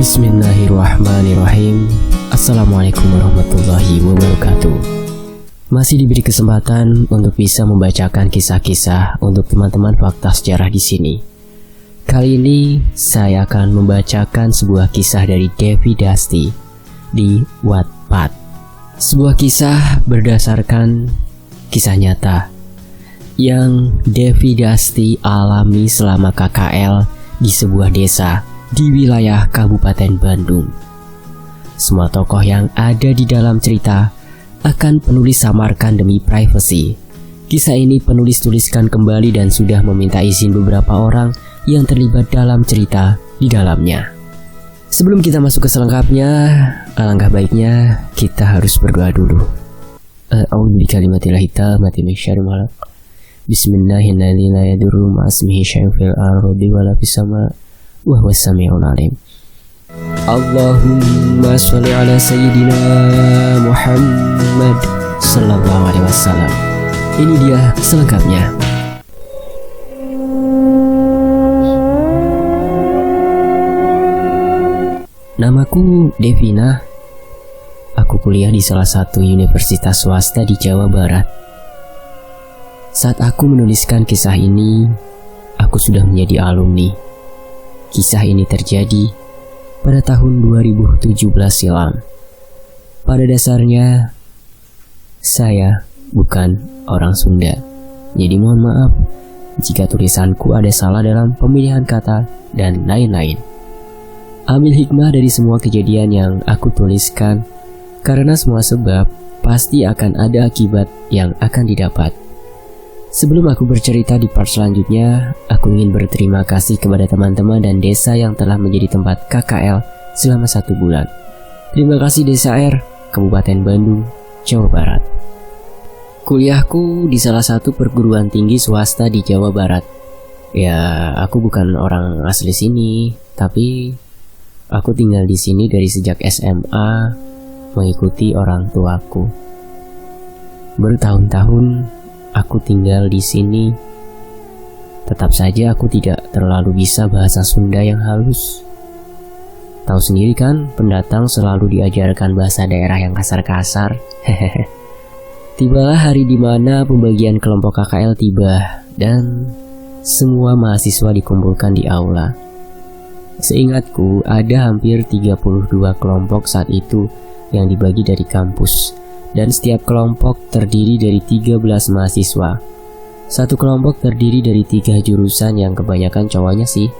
Bismillahirrahmanirrahim. Assalamualaikum warahmatullahi wabarakatuh. Masih diberi kesempatan untuk bisa membacakan kisah-kisah untuk teman-teman fakta sejarah di sini. Kali ini saya akan membacakan sebuah kisah dari Devi Dasti di Wattpad. Sebuah kisah berdasarkan kisah nyata yang Devi Dasti alami selama KKL di sebuah desa di wilayah Kabupaten Bandung. Semua tokoh yang ada di dalam cerita akan penulis samarkan demi privasi. Kisah ini penulis tuliskan kembali dan sudah meminta izin beberapa orang yang terlibat dalam cerita di dalamnya. Sebelum kita masuk ke selengkapnya, alangkah baiknya kita harus berdoa dulu. A'udzu bikalimatillahi tammati min syarri ma khalaq. Bismillahirrahmanirrahim. La yadurru ma'asmihi syai'un fil ardi wala fis sama' wa huwas samiul alim. Allahumma sholli ala sayyidina Muhammad sallallahu alaihi wasallam. Ini dia selengkapnya. Namaku Devina. Aku kuliah di salah satu universitas swasta di Jawa Barat. Saat aku menuliskan kisah ini, aku sudah menjadi alumni. Kisah ini terjadi pada tahun 2017 silam. Pada dasarnya, saya bukan orang Sunda. Jadi mohon maaf jika tulisanku ada salah dalam pemilihan kata dan lain-lain. Ambil hikmah dari semua kejadian yang aku tuliskan, karena semua sebab pasti akan ada akibat yang akan didapat. Sebelum aku bercerita di part selanjutnya, aku ingin berterima kasih kepada teman-teman dan desa yang telah menjadi tempat KKL selama 1 bulan. Terima kasih Desa R, Kabupaten Bandung, Jawa Barat. Kuliahku di salah satu perguruan tinggi swasta di Jawa Barat. Ya, aku bukan orang asli sini, tapi aku tinggal di sini dari sejak SMA, mengikuti orang tuaku. Bertahun-tahun aku tinggal di sini. Tetap saja aku tidak terlalu bisa bahasa Sunda yang halus. Tahu sendiri kan, pendatang selalu diajarkan bahasa daerah yang kasar-kasar. Tibalah hari di mana pembagian kelompok KKL tiba dan semua mahasiswa dikumpulkan di aula. Seingatku ada hampir 32 kelompok saat itu yang dibagi dari kampus. Dan setiap kelompok terdiri dari 13 mahasiswa. Satu kelompok terdiri dari 3 jurusan yang kebanyakan cowoknya sih.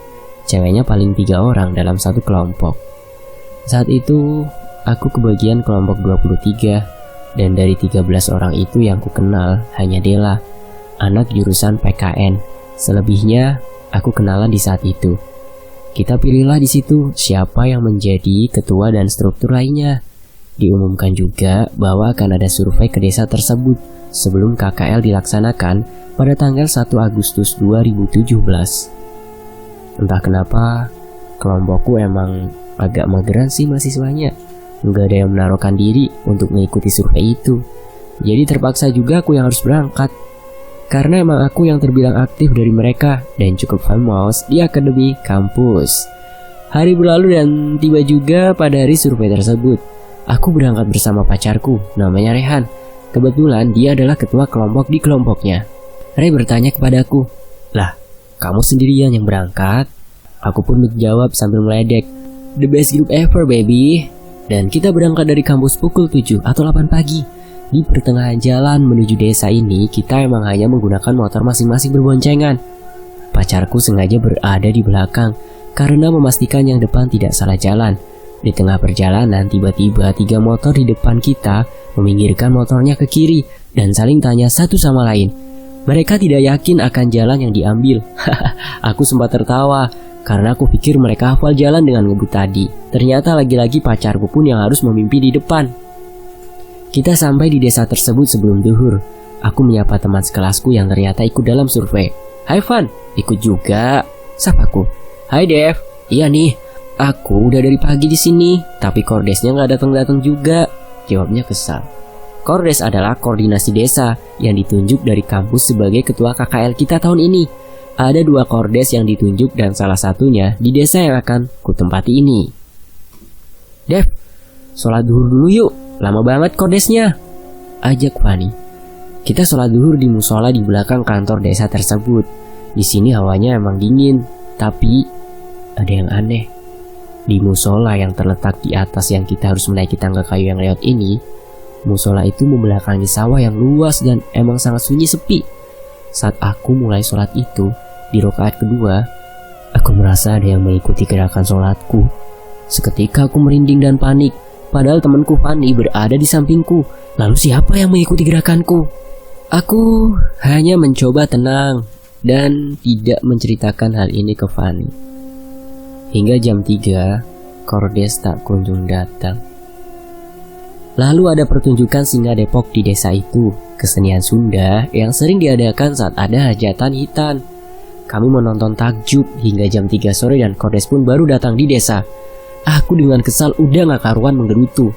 Ceweknya paling 3 orang dalam satu kelompok. Saat itu aku kebagian kelompok 23. Dan dari 13 orang itu yang ku kenal hanya Dela, anak jurusan PKN. Selebihnya aku kenalan di saat itu. Kita pilihlah di situ siapa yang menjadi ketua dan struktur lainnya. Diumumkan juga bahwa akan ada survei ke desa tersebut sebelum KKL dilaksanakan pada tanggal 1 Agustus 2017. Entah kenapa, kelompokku emang agak mageran sih mahasiswanya. Nggak ada yang menaruhkan diri untuk mengikuti survei itu. Jadi terpaksa juga aku yang harus berangkat. Karena emang aku yang terbilang aktif dari mereka dan cukup famous di akademi kampus. Hari berlalu dan tiba juga pada hari survei tersebut. Aku berangkat bersama pacarku, namanya Rehan. Kebetulan dia adalah ketua kelompok di kelompoknya. Ray bertanya kepadaku, "Lah, kamu sendirian yang berangkat?" Aku pun menjawab sambil meledek, "The best group ever, baby." Dan kita berangkat dari kampus pukul 7 atau 8 pagi. Di pertengahan jalan menuju desa ini, kita emang hanya menggunakan motor masing-masing berboncengan. Pacarku sengaja berada di belakang karena memastikan yang depan tidak salah jalan. Di tengah perjalanan, tiba-tiba 3 motor di depan kita meminggirkan motornya ke kiri dan saling tanya satu sama lain. Mereka tidak yakin akan jalan yang diambil. Aku sempat tertawa karena aku pikir mereka hafal jalan dengan ngebut tadi. Ternyata lagi-lagi pacarku pun yang harus memimpin di depan. Kita sampai di desa tersebut sebelum zuhur. Aku menyapa teman sekelasku yang ternyata ikut dalam survei. "Hai Van, ikut juga?" Sapaku. "Hai Dev, iya nih. Aku udah dari pagi di sini, tapi kordesnya nggak datang-datang juga," jawabnya kesal. Kordes adalah koordinasi desa yang ditunjuk dari kampus sebagai ketua KKL kita tahun ini. Ada 2 kordes yang ditunjuk dan salah satunya di desa yang akan kutempati ini. Dev, sholat duhur dulu yuk, lama banget kordesnya, ajak Fani. Kita sholat duhur di musola di belakang kantor desa tersebut. Di sini hawanya emang dingin, tapi ada yang aneh. Di musola yang terletak di atas yang kita harus menaiki tangga kayu yang lewat ini, musola itu membelakangi sawah yang luas dan emang sangat sunyi sepi. Saat aku mulai sholat itu, di rakaat kedua, aku merasa ada yang mengikuti gerakan sholatku. Seketika aku merinding dan panik, padahal temanku Fani berada di sampingku. Lalu siapa yang mengikuti gerakanku? Aku hanya mencoba tenang dan tidak menceritakan hal ini ke Fani. Hingga jam 3, Kordes tak kunjung datang. Lalu ada pertunjukan singa Depok di desa itu, kesenian Sunda yang sering diadakan saat ada hajatan hitan. Kami menonton takjub hingga jam 3 sore dan Kordes pun baru datang di desa. Aku dengan kesal udah gak karuan menggerutu.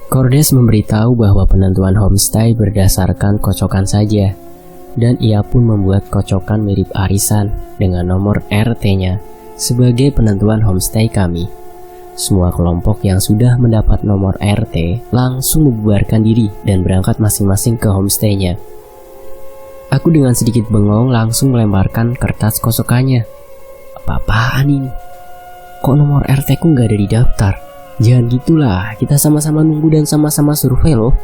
Kordes memberitahu bahwa penentuan homestay berdasarkan kocokan saja, dan ia pun membuat kocokan mirip arisan dengan nomor RT-nya sebagai penentuan homestay kami. Semua kelompok yang sudah mendapat nomor RT langsung membubarkan diri dan berangkat masing-masing ke homestay-nya. Aku dengan sedikit bengong langsung melemparkan kertas kocokannya. Apa-apaan ini? Kok nomor RT ku gak ada di daftar? Jangan gitulah, kita sama-sama nunggu dan sama-sama survei loh.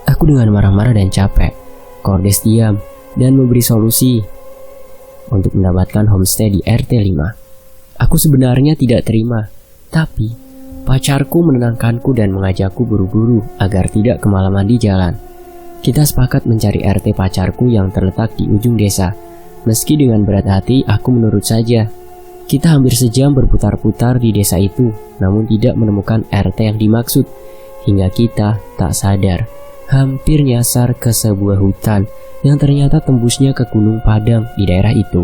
Aku dengan marah-marah dan capek. Kordes diam dan memberi solusi untuk mendapatkan homestay di RT 5. Aku sebenarnya tidak terima, tapi pacarku menenangkanku dan mengajakku buru-buru agar tidak kemalaman di jalan. Kita sepakat mencari RT pacarku yang terletak di ujung desa. Meski dengan berat hati, aku menurut saja. Kita hampir sejam berputar-putar di desa itu, namun tidak menemukan RT yang dimaksud. Hingga kita tak sadar, hampir nyasar ke sebuah hutan yang ternyata tembusnya ke Gunung Padang di daerah itu.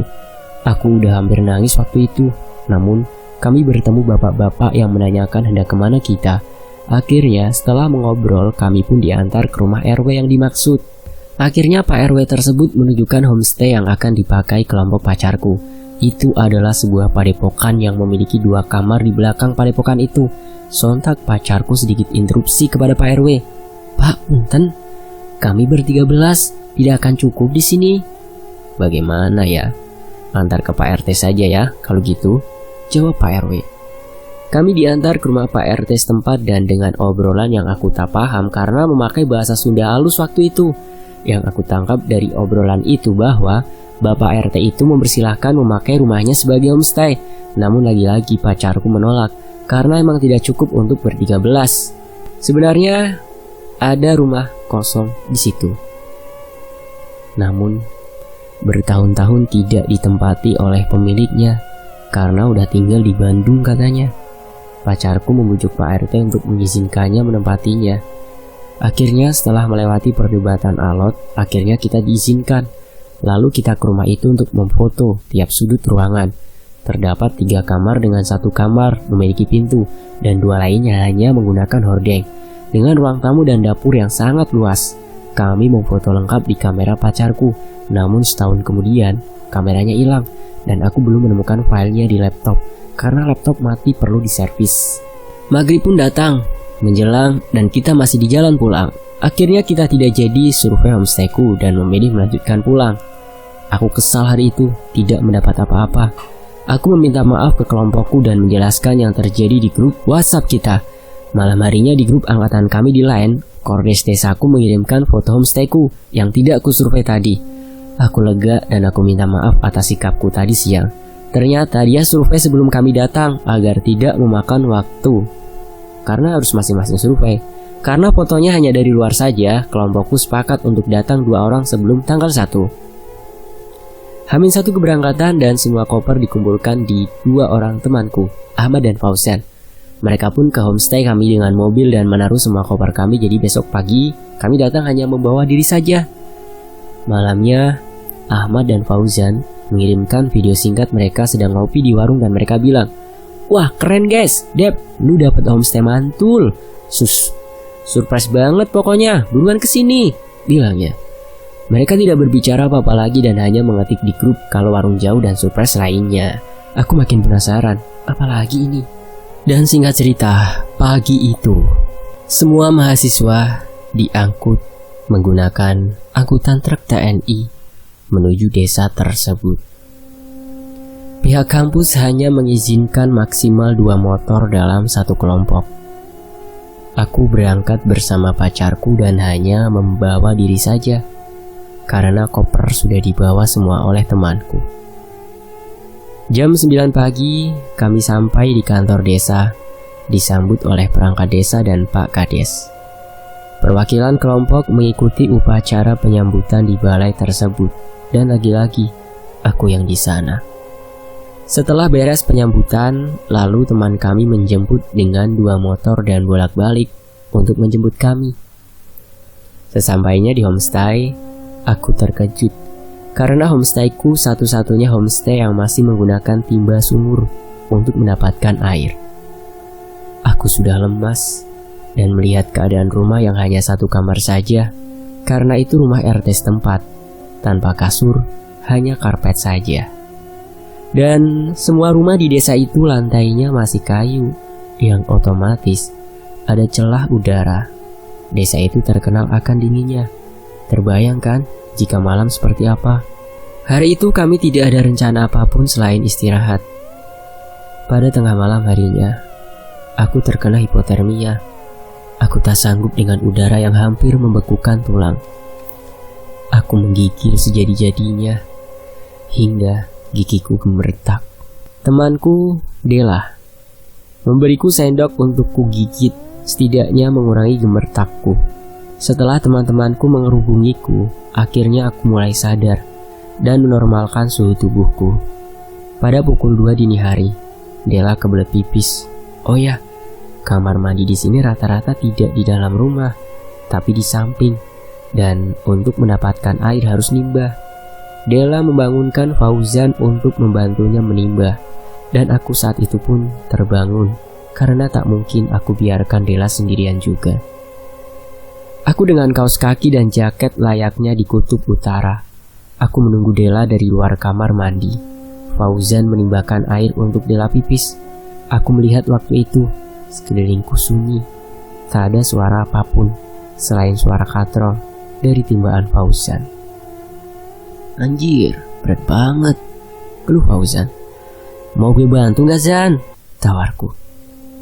Aku udah hampir nangis waktu itu, namun kami bertemu bapak-bapak yang menanyakan hendak kemana kita. Akhirnya setelah mengobrol, kami pun diantar ke rumah RW yang dimaksud. Akhirnya Pak RW tersebut menunjukkan homestay yang akan dipakai kelompok pacarku. Itu adalah sebuah padepokan yang memiliki 2 kamar di belakang padepokan itu. Sontak pacarku sedikit interupsi kepada Pak RW. Pak, punten, kami ber-13 tidak akan cukup di sini. Bagaimana ya? Antar ke Pak RT saja ya, kalau gitu, jawab Pak RW. Kami diantar ke rumah Pak RT setempat dan dengan obrolan yang aku tak paham karena memakai bahasa Sunda halus waktu itu. Yang aku tangkap dari obrolan itu bahwa Bapak RT itu mempersilahkan memakai rumahnya sebagai homestay. Namun lagi-lagi pacarku menolak karena emang tidak cukup untuk ber-13. Sebenarnya ada rumah kosong di situ. Namun bertahun-tahun tidak ditempati oleh pemiliknya karena udah tinggal di Bandung katanya. Pacarku membujuk Pak RT untuk mengizinkannya menempatinya. Akhirnya setelah melewati perdebatan alot, akhirnya kita diizinkan. Lalu kita ke rumah itu untuk memfoto tiap sudut ruangan. Terdapat 3 kamar dengan 1 kamar memiliki pintu dan 2 lainnya hanya menggunakan hordeng. Dengan ruang tamu dan dapur yang sangat luas. Kami memfoto lengkap di kamera pacarku. Namun setahun kemudian kameranya hilang dan aku belum menemukan filenya di laptop karena laptop mati perlu diservis. Maghrib pun datang menjelang dan kita masih di jalan pulang. Akhirnya kita tidak jadi survei homestayku dan memilih melanjutkan pulang. Aku kesal hari itu, tidak mendapat apa-apa. Aku meminta maaf ke kelompokku dan menjelaskan yang terjadi di grup WhatsApp kita. Malam harinya di grup angkatan kami di Line, Kordes desaku mengirimkan foto homestayku yang tidak aku survei tadi. Aku lega dan aku minta maaf atas sikapku tadi siang. Ternyata dia survei sebelum kami datang agar tidak memakan waktu. Karena harus masing-masing survei. Karena fotonya hanya dari luar saja, kelompokku sepakat untuk datang 2 orang sebelum tanggal 1. H-1 keberangkatan dan semua koper dikumpulkan di 2 orang temanku, Ahmad dan Fauzan. Mereka pun ke homestay kami dengan mobil dan menaruh semua koper kami, jadi besok pagi kami datang hanya membawa diri saja. Malamnya, Ahmad dan Fauzan mengirimkan video singkat mereka sedang ngopi di warung dan mereka bilang, "Wah keren guys, Dep, lu dapet homestay mantul. Surprise banget pokoknya, buruan kesini," bilangnya. Mereka tidak berbicara apa-apa lagi dan hanya mengetik di grup kalau warung jauh dan surprise lainnya. Aku makin penasaran, apalagi ini? Dan singkat cerita, pagi itu semua mahasiswa diangkut menggunakan angkutan truk TNI menuju desa tersebut. Pihak kampus hanya mengizinkan maksimal 2 motor dalam satu kelompok. Aku berangkat bersama pacarku dan hanya membawa diri saja, karena koper sudah dibawa semua oleh temanku. Jam 9 pagi, kami sampai di kantor desa, disambut oleh perangkat desa dan Pak Kades. Perwakilan kelompok mengikuti upacara penyambutan di balai tersebut, dan lagi-lagi aku yang di sana. Setelah beres penyambutan, lalu teman kami menjemput dengan 2 motor dan bolak-balik untuk menjemput kami. Sesampainya di homestay, aku terkejut karena homestayku satu-satunya homestay yang masih menggunakan timba sumur untuk mendapatkan air. Aku sudah lemas dan melihat keadaan rumah yang hanya 1 kamar saja, karena itu rumah RT setempat, tanpa kasur, hanya karpet saja. Dan semua rumah di desa itu lantainya masih kayu, yang otomatis ada celah udara. Desa itu terkenal akan dinginnya. Terbayangkan jika malam seperti apa? Hari itu kami tidak ada rencana apapun selain istirahat. Pada tengah malam harinya, aku terkena hipotermia. Aku tak sanggup dengan udara yang hampir membekukan tulang. Aku menggigil sejadi-jadinya, hingga gigiku gemeretak. Temanku, Dela, memberiku sendok untuk kugigit, setidaknya mengurangi gemeretakku. Setelah teman-temanku mengerubungiku, akhirnya aku mulai sadar dan menormalkan suhu tubuhku. Pada pukul 2 dini hari, Dela kebelet pipis. Oh ya, kamar mandi di sini rata-rata tidak di dalam rumah, tapi di samping. Dan untuk mendapatkan air harus nimbah. Dela membangunkan Fauzan untuk membantunya menimbah. Dan aku saat itu pun terbangun, karena tak mungkin aku biarkan Dela sendirian juga. Aku dengan kaos kaki dan jaket layaknya di kutub utara. Aku menunggu Dela dari luar kamar mandi. Fauzan menimbahkan air untuk Dela pipis. Aku melihat waktu itu, sekelilingku sunyi. Tak ada suara apapun, selain suara katrol dari timbaan Fauzan. Anjir, berat banget, keluh Fauzan. Mau gue bantu gak Zan? Tawarku.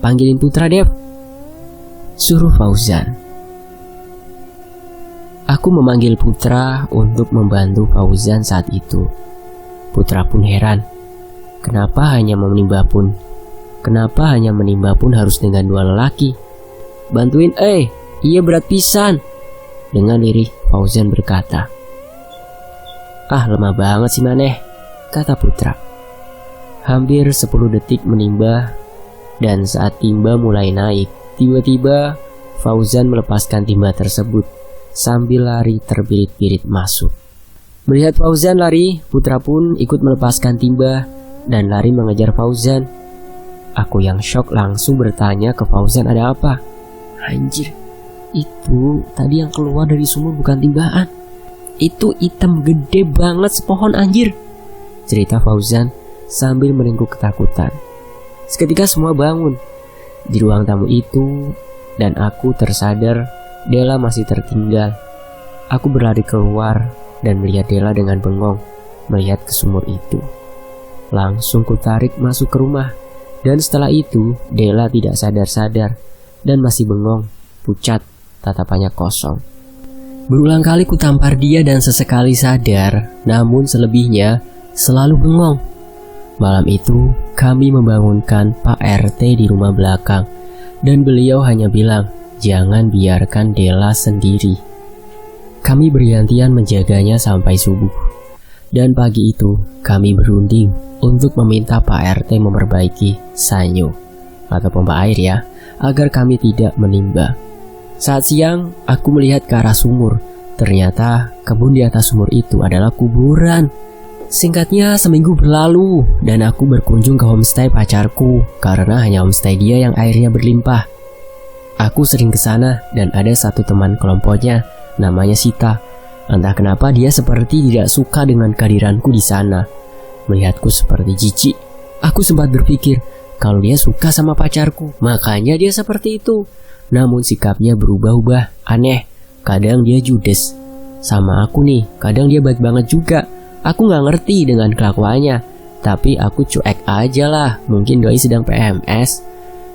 Panggilin Putra Dev, suruh Fauzan. Aku memanggil Putra untuk membantu Fauzan saat itu. Putra pun heran. Kenapa hanya menimba pun? Kenapa hanya menimba pun harus dengan 2 lelaki? Bantuin iya berat pisan. Dengan lirih Fauzan berkata. Ah, lemah banget sih maneh, kata Putra. Hampir 10 detik menimba, dan saat timba mulai naik, tiba-tiba Fauzan melepaskan timba tersebut sambil lari terbirit-birit masuk. Melihat Fauzan lari, Putra pun ikut melepaskan timba dan lari mengejar Fauzan. Aku yang shock langsung bertanya ke Fauzan ada apa. Anjir, itu tadi yang keluar dari sumur bukan timbaan. Itu hitam gede banget sepohon anjir, cerita Fauzan sambil meringkuk ketakutan. Seketika semua bangun di ruang tamu itu, dan aku tersadar Dela masih tertinggal. Aku berlari keluar dan melihat Dela dengan bengong melihat ke sumur itu. Langsung kutarik masuk ke rumah, dan setelah itu Dela tidak sadar-sadar dan masih bengong, pucat, tatapannya kosong. Berulang kali kutampar dia dan sesekali sadar, namun selebihnya selalu bengong. Malam itu kami membangunkan Pak RT di rumah belakang, dan beliau hanya bilang, jangan biarkan Dela sendiri. Kami bergantian menjaganya sampai subuh. Dan pagi itu kami berunding untuk meminta Pak RT memperbaiki sanyo atau pompa air ya, agar kami tidak menimba. Saat siang aku melihat ke arah sumur. Ternyata kebun di atas sumur itu adalah kuburan. Singkatnya seminggu berlalu dan aku berkunjung ke homestay pacarku, karena hanya homestay dia yang airnya berlimpah. Aku sering ke sana dan ada satu teman kelompoknya namanya Sita. Entah kenapa dia seperti tidak suka dengan kehadiranku di sana. Melihatku seperti jijik, aku sempat berpikir, kalau dia suka sama pacarku, makanya dia seperti itu. Namun sikapnya berubah-ubah, aneh. Kadang dia judes sama aku nih, kadang dia baik banget juga. Aku gak ngerti dengan kelakuannya, tapi aku cuek aja lah, mungkin doi sedang PMS.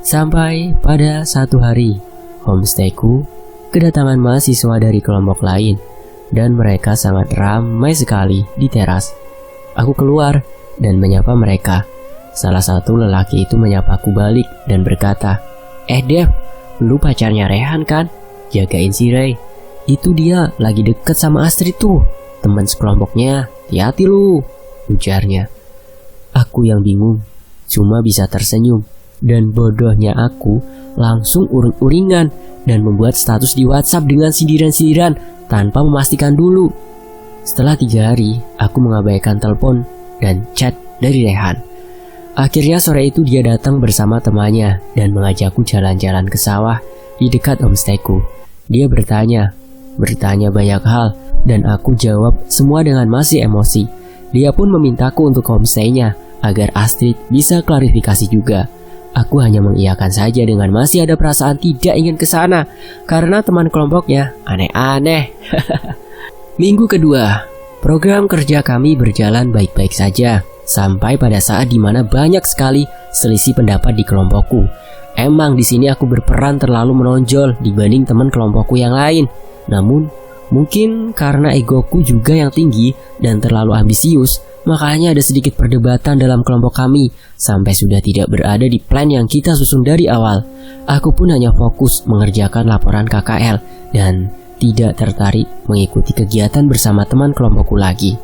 Sampai pada satu hari, homestayku kedatangan mahasiswa dari kelompok lain, dan mereka sangat ramai sekali di teras. Aku keluar dan menyapa mereka. Salah satu lelaki itu menyapaku balik dan berkata, Dev, lu pacarnya Rehan kan? Jagain si Ray. Itu dia lagi deket sama Astrid tuh, teman sekelompoknya. Hati-hati lu, ujarnya. Aku yang bingung, cuma bisa tersenyum. Dan bodohnya aku langsung uring-uringan dan membuat status di WhatsApp dengan sindiran-sindiran tanpa memastikan dulu. Setelah 3 hari, aku mengabaikan telepon dan chat dari Rehan. Akhirnya sore itu dia datang bersama temannya dan mengajakku jalan-jalan ke sawah di dekat homestayku. Dia bertanya banyak hal dan aku jawab semua dengan masih emosi. Dia pun memintaku untuk homestaynya agar Astrid bisa klarifikasi juga. Aku hanya mengiyakan saja dengan masih ada perasaan tidak ingin ke sana karena teman kelompoknya aneh-aneh. Minggu kedua, program kerja kami berjalan baik-baik saja sampai pada saat dimana banyak sekali selisih pendapat di kelompokku. Emang di sini aku berperan terlalu menonjol dibanding teman kelompokku yang lain. Namun mungkin karena egoku juga yang tinggi dan terlalu ambisius, makanya ada sedikit perdebatan dalam kelompok kami sampai sudah tidak berada di plan yang kita susun dari awal. Aku pun hanya fokus mengerjakan laporan KKL dan tidak tertarik mengikuti kegiatan bersama teman kelompokku lagi.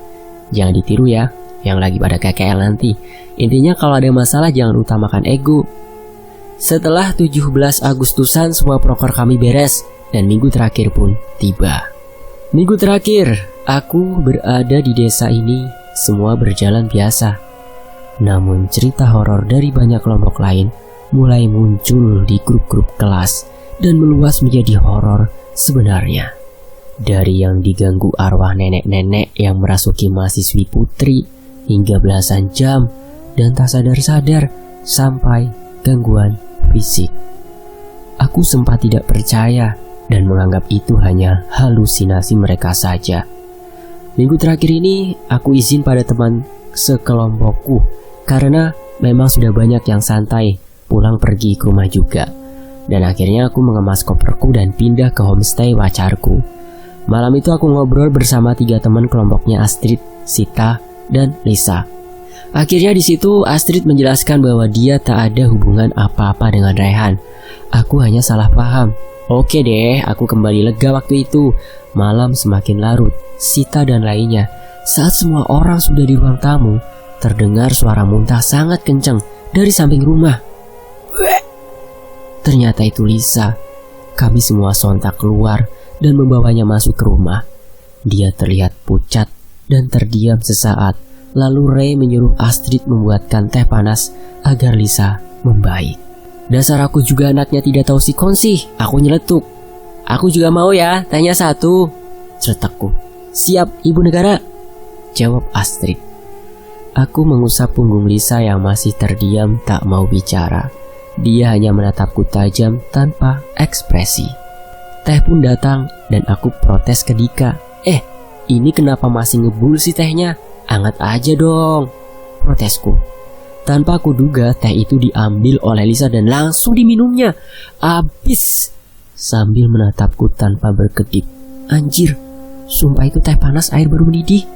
Jangan ditiru ya, yang lagi pada KKL nanti. Intinya kalau ada masalah jangan utamakan ego. Setelah 17 Agustusan semua proker kami beres dan minggu terakhir pun tiba. Minggu terakhir, aku berada di desa ini, semua berjalan biasa. Namun cerita horor dari banyak kelompok lain mulai muncul di grup-grup kelas dan meluas menjadi horor sebenarnya. Dari yang diganggu arwah nenek-nenek yang merasuki mahasiswi putri hingga belasan jam dan tak sadar-sadar sampai gangguan fisik. Aku sempat tidak percaya dan menganggap itu hanya halusinasi mereka saja. Minggu terakhir ini aku izin pada teman sekelompokku karena memang sudah banyak yang santai pulang pergi ke rumah juga. Dan akhirnya aku mengemas koperku dan pindah ke homestay pacarku. Malam itu aku ngobrol bersama 3 teman kelompoknya Astrid, Sita, dan Lisa. Akhirnya di situ Astrid menjelaskan bahwa dia tak ada hubungan apa-apa dengan Rehan. Aku hanya salah paham. Oke deh, aku kembali lega waktu itu. Malam semakin larut, Sita dan lainnya. Saat semua orang sudah di ruang tamu, terdengar suara muntah sangat kencang dari samping rumah. Ternyata itu Lisa. Kami semua sontak keluar dan membawanya masuk ke rumah. Dia terlihat pucat dan terdiam sesaat. Lalu Ray menyuruh Astrid membuatkan teh panas agar Lisa membaik. Dasar aku juga anaknya tidak tahu sikon sih. Aku nyeletuk. Aku juga mau ya, tehnya 1. Ceretakku. Siap, Ibu Negara, jawab Astrid. Aku mengusap punggung Lisa yang masih terdiam tak mau bicara. Dia hanya menatapku tajam tanpa ekspresi. Teh pun datang dan aku protes ke Dika. Ini kenapa masih ngebul sih tehnya? Anget aja dong, protesku. Tanpa aku duga teh itu diambil oleh Lisa dan langsung diminumnya. Abis. Sambil menatapku tanpa berkedip. Anjir, sumpah itu teh panas air baru mendidih.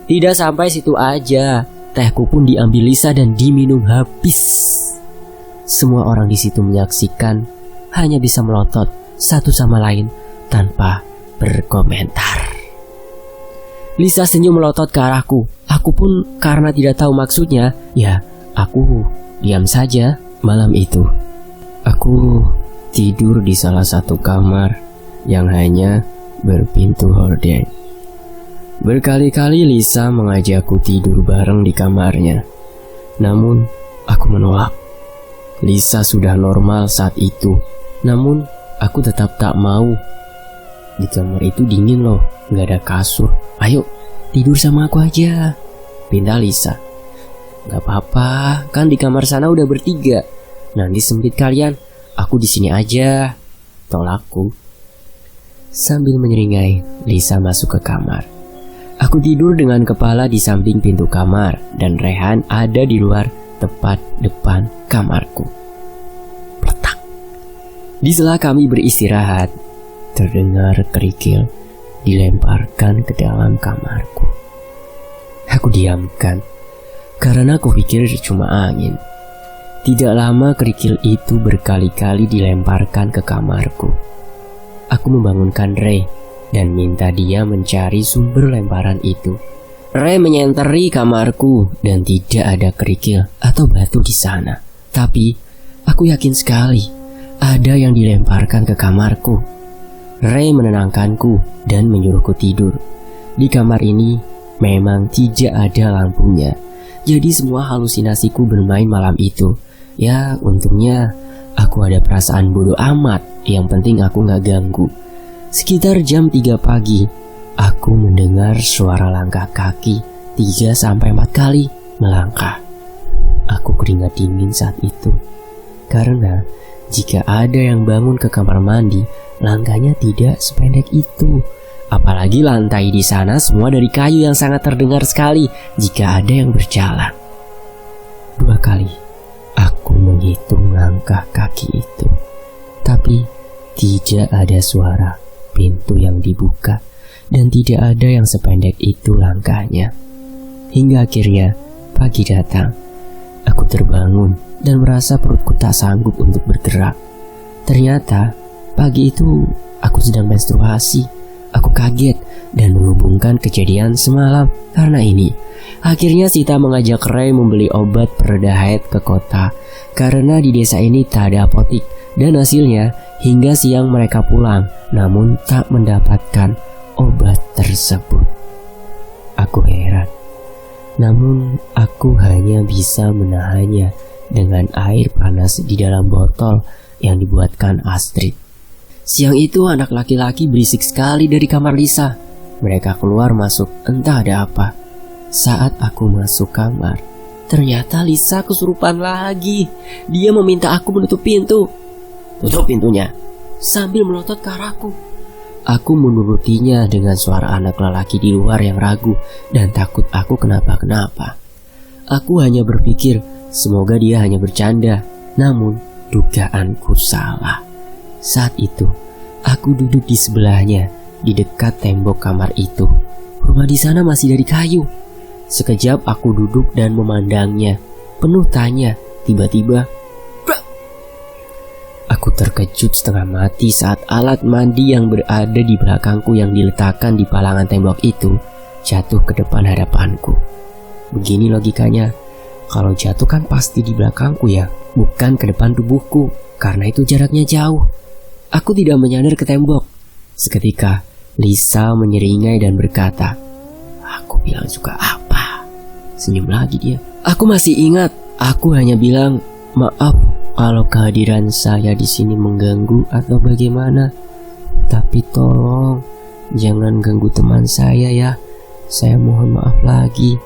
Tidak sampai situ aja, tehku pun diambil Lisa dan diminum habis. Semua orang di situ menyaksikan, hanya bisa melotot satu sama lain tanpa berkomentar. Lisa senyum melotot ke arahku. Aku pun karena tidak tahu maksudnya, ya aku diam saja. Malam itu, aku tidur di salah satu kamar yang hanya berpintu horden. Berkali-kali Lisa mengajakku tidur bareng di kamarnya. Namun, aku menolak. Lisa sudah normal saat itu. Namun, aku tetap tak mau. Di kamar itu dingin loh, gak ada kasur. Ayo, tidur sama aku aja, pinta Lisa. Gak apa-apa, kan di kamar sana udah bertiga. Nanti sempit kalian, aku di sini aja, tolakku. Sambil menyeringai, Lisa masuk ke kamar. Aku tidur dengan kepala di samping pintu kamar dan Rehan ada di luar tepat depan kamarku. Pletak. Di sela kami beristirahat, terdengar kerikil dilemparkan ke dalam kamarku. Aku diamkan karena aku pikir cuma angin. Tidak lama kerikil itu berkali-kali dilemparkan ke kamarku. Aku membangunkan Ray dan minta dia mencari sumber lemparan itu. Ray menyenteri kamarku dan tidak ada kerikil atau batu di sana. Tapi aku yakin sekali ada yang dilemparkan ke kamarku. Ray menenangkanku dan menyuruhku tidur. Di kamar ini memang tidak ada lampunya, jadi semua halusinasiku bermain malam itu. Ya, untungnya aku ada perasaan bodoh amat, yang penting aku gak ganggu. Sekitar jam 3 pagi, aku mendengar suara langkah kaki 3-4 kali melangkah. Aku keringat dingin saat itu, karena jika ada yang bangun ke kamar mandi, langkahnya tidak sependek itu. Apalagi lantai di sana semua dari kayu yang sangat terdengar sekali jika ada yang berjalan. 2 kali aku menghitung langkah kaki itu, tapi tidak ada suara pintu yang dibuka dan tidak ada yang sependek itu langkahnya. Hingga akhirnya pagi datang. Aku terbangun dan merasa perutku tak sanggup untuk bergerak. Ternyata pagi itu aku sedang menstruasi. Aku kaget dan menghubungkan kejadian semalam. Karena ini, akhirnya Sita mengajak Ray membeli obat pereda haid ke kota. Karena di desa ini tak ada apotik. Dan hasilnya hingga siang mereka pulang, namun tak mendapatkan obat tersebut. Aku heran, namun aku hanya bisa menahannya dengan air panas di dalam botol yang dibuatkan Astrid. Siang itu anak laki-laki berisik sekali dari kamar Lisa. Mereka keluar masuk entah ada apa. Saat aku masuk kamar, ternyata Lisa kesurupan lagi. Dia meminta aku menutup pintu. Tutup pintunya, sambil melotot ke arahku. Aku menurutinya dengan suara anak lelaki di luar yang ragu dan takut aku kenapa-kenapa. Aku hanya berpikir semoga dia hanya bercanda, namun dugaanku salah. Saat itu, aku duduk di sebelahnya, di dekat tembok kamar itu. Rumah di sana masih dari kayu. Sekejap aku duduk dan memandangnya, penuh tanya. Tiba-tiba, aku terkejut setengah mati saat alat mandi yang berada di belakangku yang diletakkan di palangan tembok itu jatuh ke depan hadapanku. Begini logikanya, kalau jatuh kan pasti di belakangku ya, bukan ke depan tubuhku, karena itu jaraknya jauh. Aku tidak menyadar ke tembok. Seketika, Lisa menyeringai dan berkata, "Aku bilang juga apa?" Senyum lagi dia. Aku masih ingat, aku hanya bilang, "Maaf kalau kehadiran saya di sini mengganggu atau bagaimana. Tapi tolong jangan ganggu teman saya ya. Saya mohon maaf lagi."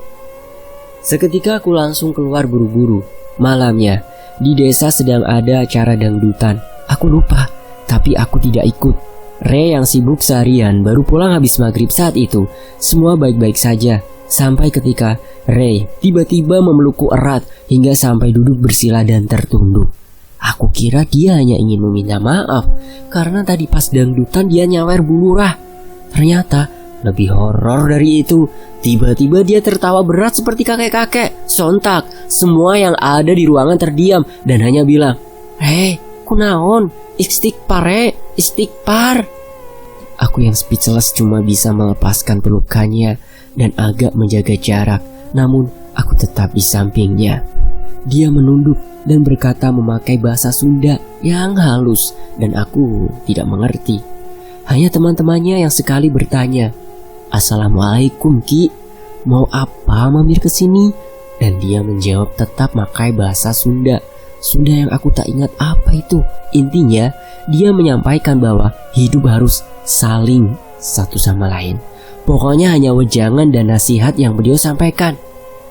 Seketika aku langsung keluar buru-buru. Malamnya, di desa sedang ada acara dangdutan. Aku lupa, tapi aku tidak ikut. Ray yang sibuk seharian baru pulang habis maghrib saat itu. Semua baik-baik saja. Sampai ketika Ray tiba-tiba memelukku erat hingga sampai duduk bersila dan tertunduk. Aku kira dia hanya ingin meminta maaf karena tadi pas dangdutan dia nyawer Bu Lurah. Ternyata lebih horor dari itu. Tiba-tiba dia tertawa berat seperti kakek-kakek. Sontak semua yang ada di ruangan terdiam dan hanya bilang, "Hei, kunaon? Istighfar, istighfar." Aku yang speechless cuma bisa melepaskan pelukannya dan agak menjaga jarak. Namun aku tetap di sampingnya. Dia menunduk dan berkata memakai bahasa Sunda yang halus dan aku tidak mengerti. Hanya teman-temannya yang sekali bertanya, "Assalamualaikum Ki, mau apa mampir ke sini?" Dan dia menjawab tetap pakai bahasa Sunda. Sunda yang aku tak ingat apa itu. Intinya dia menyampaikan bahwa hidup harus saling satu sama lain. Pokoknya hanya wejangan dan nasihat yang beliau sampaikan.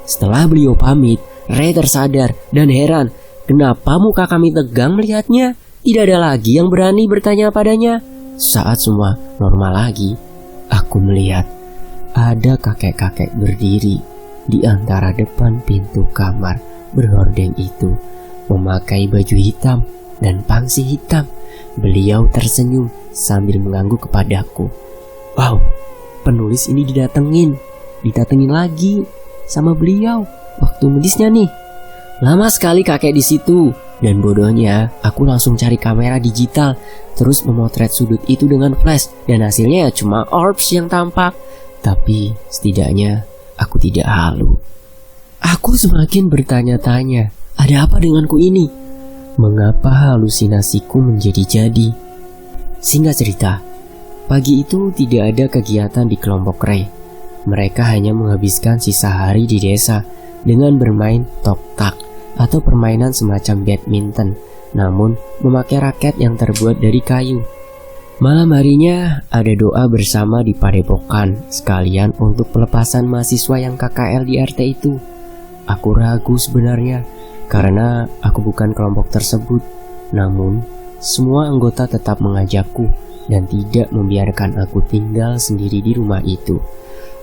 Setelah beliau pamit, Ray tersadar dan heran. Kenapa muka kami tegang melihatnya? Tidak ada lagi yang berani bertanya padanya. Saat semua normal lagi, aku melihat ada kakek-kakek berdiri di antara depan pintu kamar berhordeng itu, memakai baju hitam dan pangsi hitam. Beliau tersenyum sambil mengangguk kepadaku. Wow, penulis ini didatengin lagi sama beliau waktu medisnya nih. Lama sekali kakek di situ, dan bodohnya aku langsung cari kamera digital, terus memotret sudut itu dengan flash, dan hasilnya ya cuma orbs yang tampak. Tapi setidaknya aku tidak halu. Aku semakin bertanya-tanya, ada apa denganku ini? Mengapa halusinasiku menjadi-jadi? Singkat cerita, pagi itu tidak ada kegiatan di kelompok Ray. Mereka hanya menghabiskan sisa hari di desa dengan bermain tok-tak atau permainan semacam badminton, namun memakai raket yang terbuat dari kayu. Malam harinya ada doa bersama di padepokan, sekalian untuk pelepasan mahasiswa yang KKL di RT itu. Aku ragu sebenarnya, karena aku bukan kelompok tersebut. Namun, semua anggota tetap mengajakku dan tidak membiarkan aku tinggal sendiri di rumah itu.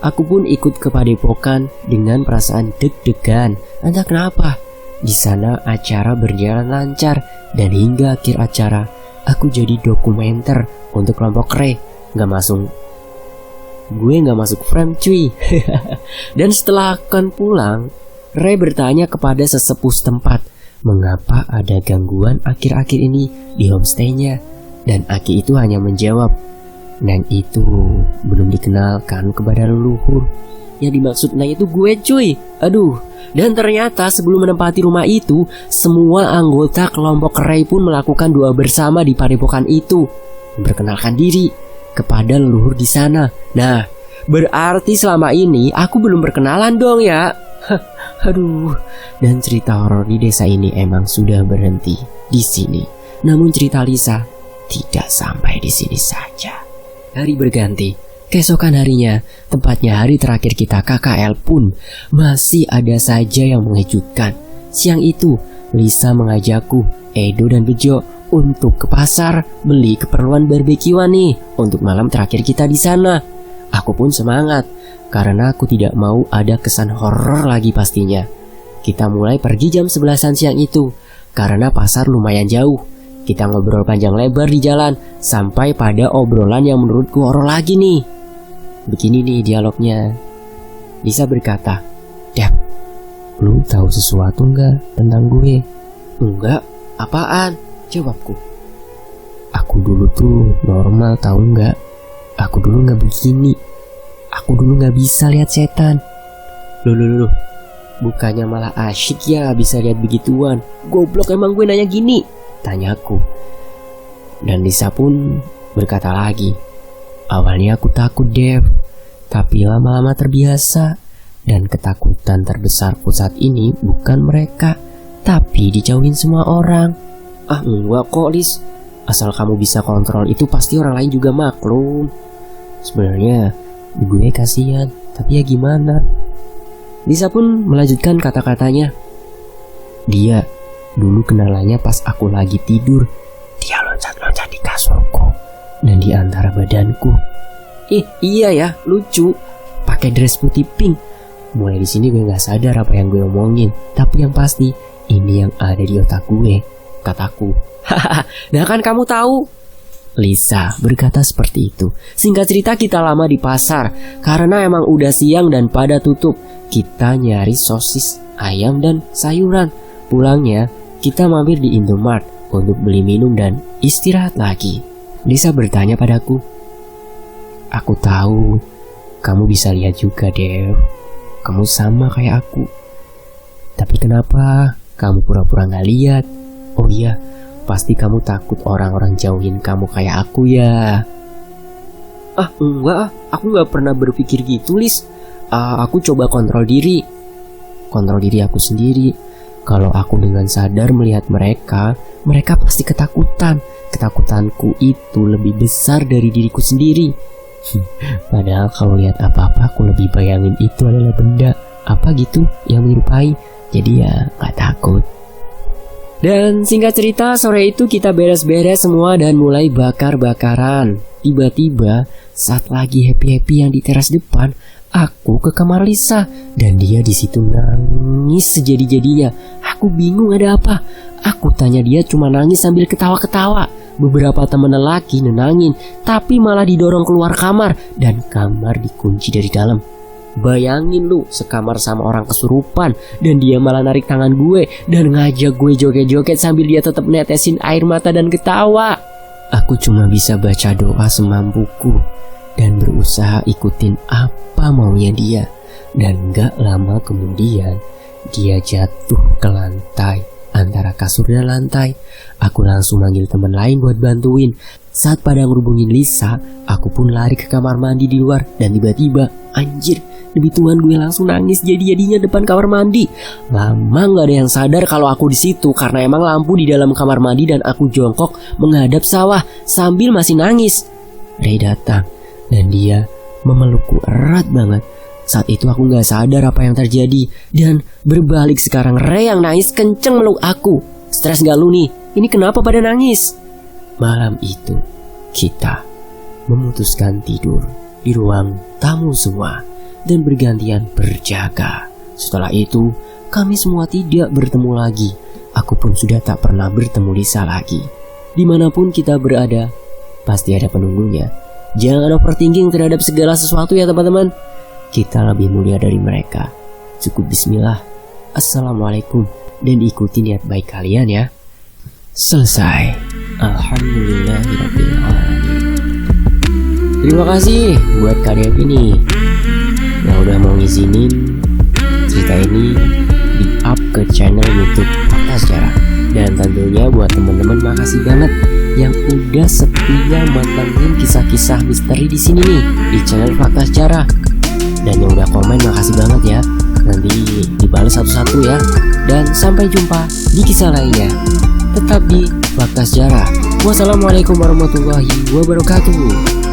Aku pun ikut ke padepokan dengan perasaan deg-degan, entah kenapa. Di sana acara berjalan lancar, dan hingga akhir acara aku jadi dokumenter untuk kelompok Ray. Gue gak masuk frame cuy. Dan setelah akan pulang, Ray bertanya kepada sesepuh setempat mengapa ada gangguan akhir-akhir ini di homestay-nya. Dan Aki itu hanya menjawab, Neng itu belum dikenalkan kepada leluhur. Yang dimaksud Neng itu gue cuy. Aduh. Dan ternyata sebelum menempati rumah itu, semua anggota kelompok Ray pun melakukan doa bersama di padepokan itu, memperkenalkan diri kepada leluhur di sana. Nah, berarti selama ini aku belum berkenalan dong ya. Aduh. Dan cerita horor di desa ini emang sudah berhenti di sini. Namun cerita Lisa tidak sampai di sini saja. Hari berganti. Keesokan harinya, tepatnya hari terakhir kita KKL pun, masih ada saja yang mengejutkan. Siang itu, Lisa mengajakku, Edo dan Bejo untuk ke pasar beli keperluan barbekyuan nih untuk malam terakhir kita di sana. Aku pun semangat karena aku tidak mau ada kesan horor lagi pastinya. Kita mulai pergi jam 11-an siang itu karena pasar lumayan jauh. Kita ngobrol panjang lebar di jalan sampai pada obrolan yang menurutku horor lagi nih. Begini nih dialognya. Lisa berkata, Dep, lu tahu sesuatu nggak tentang gue? Enggak, apaan? Jawabku. Aku dulu tuh normal tahu nggak? Aku dulu nggak begini. Aku dulu nggak bisa lihat setan. Loh, bukannya malah asyik ya bisa lihat begituan? Goblok emang gue nanya gini? Tanyaku. Dan Lisa pun berkata lagi, awalnya aku takut Dev, tapi lama-lama terbiasa. Dan ketakutan terbesarku saat ini bukan mereka, tapi dijauhin semua orang. Ah enggak kok Lis, asal kamu bisa kontrol itu pasti orang lain juga maklum. Sebenarnya gue kasihan, tapi ya gimana. Lisa pun melanjutkan kata-katanya. Dia dulu kenalannya pas aku lagi tidur. Dia loncat-loncat di kasurku dan di antara badanku. Iya ya, lucu. Pakai dress putih pink. Mulai di sini gue nggak sadar apa yang gue omongin, tapi yang pasti ini yang ada di otak gue, kataku. Hahaha, nah kan kamu tahu. Lisa berkata seperti itu. Singkat cerita kita lama di pasar karena emang udah siang dan pada tutup. Kita nyari sosis, ayam dan sayuran. Pulangnya kita mampir di Indomart untuk beli minum dan istirahat lagi. Lisa bertanya padaku, aku tahu kamu bisa lihat juga Dev. Kamu sama kayak aku. Tapi kenapa kamu pura-pura gak lihat? Oh iya, pasti kamu takut orang-orang jauhin kamu kayak aku ya. Ah enggak, aku gak pernah berpikir gitu Lis. Aku coba kontrol diri aku sendiri. Kalau aku dengan sadar melihat mereka pasti ketakutan. Ketakutanku itu lebih besar dari diriku sendiri. Padahal kalau lihat apa-apa aku lebih bayangin itu adalah benda apa gitu yang menyerupai. Jadi ya gak takut. Dan singkat cerita, sore itu kita beres-beres semua dan mulai bakar-bakaran. Tiba-tiba saat lagi happy-happy yang di teras depan, aku ke kamar Lisa dan dia di situ nangis sejadi-jadinya. Aku bingung ada apa. Aku tanya dia cuma nangis sambil ketawa-ketawa. Beberapa teman lelaki nenangin, tapi malah didorong keluar kamar dan kamar dikunci dari dalam. Bayangin lu, sekamar sama orang kesurupan dan dia malah narik tangan gue dan ngajak gue joget-joget sambil dia tetap netesin air mata dan ketawa. Aku cuma bisa baca doa semampuku dan berusaha ikutin apa maunya dia. Dan gak lama kemudian dia jatuh ke lantai, antara kasur dan lantai. Aku langsung manggil teman lain buat bantuin. Saat pada ngerubungin Lisa, aku pun lari ke kamar mandi di luar. Dan tiba-tiba, anjir, demi Tuhan gue langsung nangis jadi-jadinya depan kamar mandi. Lama gak ada yang sadar kalau aku di situ karena emang lampu di dalam kamar mandi dan aku jongkok menghadap sawah sambil masih nangis. Ray datang dan dia memelukku erat banget. Saat itu aku gak sadar apa yang terjadi. Dan berbalik sekarang Ray yang nangis kenceng meluk aku. Stres gak lu nih? Ini kenapa pada nangis? Malam itu kita memutuskan tidur di ruang tamu semua dan bergantian berjaga. Setelah itu kami semua tidak bertemu lagi. Aku pun sudah tak pernah bertemu Lisa lagi. Dimanapun kita berada, pasti ada penunggunya. Jangan overthinking terhadap segala sesuatu ya teman-teman. Kita lebih mulia dari mereka. Cukup bismillah, assalamualaikum, dan ikuti niat baik kalian ya. Selesai. Alhamdulillahirrahmanirrahim. Terima kasih buat Kak Devi nih yang udah mau ngizinin cerita ini di up ke channel YouTube Fakta Sejarah. Dan tentunya buat teman-teman makasih banget yang udah setia mantengin kisah-kisah misteri di sini nih di channel Fakta Sejarah. Dan yang udah komen makasih banget ya. Nanti dibalas satu-satu ya. Dan sampai jumpa di kisah lainnya. Tetap di Fakta Sejarah. Wassalamualaikum warahmatullahi wabarakatuh.